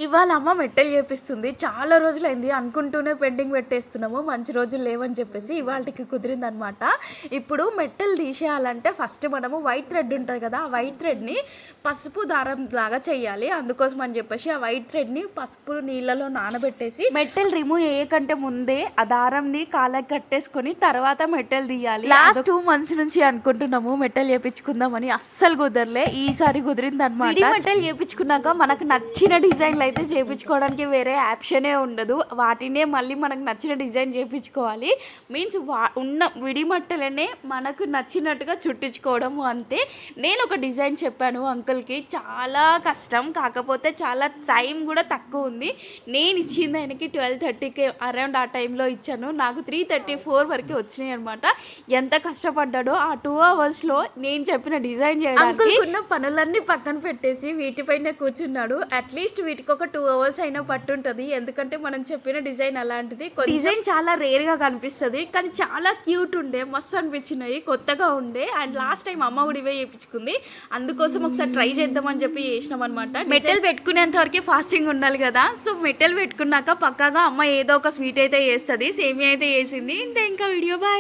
ఇవాళ అమ్మ మెట్టెలు చేపిస్తుంది. చాలా రోజులైంది అనుకుంటూనే పెండింగ్ పెట్టేస్తున్నాము. మంచి రోజులు లేవని చెప్పేసి ఇవాళకి కుదిరిందనమాట. ఇప్పుడు మెట్టెలు తీసేయాలంటే ఫస్ట్ మనము వైట్ థ్రెడ్ ఉంటుంది కదా, ఆ వైట్ థ్రెడ్ని పసుపు దారం లాగా చేయాలి. అందుకోసం అని చెప్పేసి ఆ వైట్ థ్రెడ్ని పసుపు నీళ్ళలో నానబెట్టేసి మెట్టెలు రిమూవ్ చేయకంటే ముందే ఆ దారంని కాళ్ళకి కట్టేసుకొని తర్వాత మెట్టెలు తీయాలి. లాస్ట్ 2 months నుంచి అనుకుంటున్నాము మెట్టెలు చేపించుకుందామని, అస్సలు కుదరలే. ఈసారి కుదిరింది అనమాట. మెట్టెలు చేపించుకున్నాక మనకు నచ్చిన డిజైన్ అయితే చేయించుకోవడానికి వేరే ఆప్షనే ఉండదు. వాటినే మళ్ళీ మనకు నచ్చిన డిజైన్ చేయించుకోవాలి. మీన్స్ ఉన్న విడి మట్టలనే మనకు నచ్చినట్టుగా చుట్టించుకోవడము అంతే. నేను ఒక డిజైన్ చెప్పాను అంకుల్కి, చాలా కష్టం, కాకపోతే చాలా టైం కూడా తక్కువ ఉంది. నేను ఇచ్చింది ఆయనకి 12:30కి అరౌండ్ ఆ టైంలో ఇచ్చాను. నాకు 3:34 వరకు వచ్చినాయి అనమాట. ఎంత కష్టపడ్డాడో ఆ 2 hours నేను చెప్పిన డిజైన్ చేయడానికి. ఉన్న పనులన్నీ పక్కన పెట్టేసి వీటిపైన కూర్చున్నాడు. అట్లీస్ట్ వీటికి ఒక 2 hours అయినా పట్టుంటుంది. ఎందుకంటే మనం చెప్పిన డిజైన్ అలాంటిది. డిజైన్ చాలా రేర్గా కనిపిస్తుంది, కానీ చాలా క్యూట్ ఉండే, మస్తు అనిపించినాయి, కొత్తగా ఉండే. అండ్ లాస్ట్ టైం అమ్మ కూడా ఇవే చేయించుకుంది, అందుకోసం ఒకసారి ట్రై చేద్దామని చెప్పి చేసినాం అనమాట. మెట్టెలు పెట్టుకునేంత వరకు ఫాస్టింగ్ ఉండాలి కదా. సో మెట్టెలు పెట్టుకున్నాక పక్కాగా అమ్మ ఏదో ఒక స్వీట్ అయితే చేస్తుంది. సేమియా అయితే చేసింది. ఇంకా వీడియో బాయ్.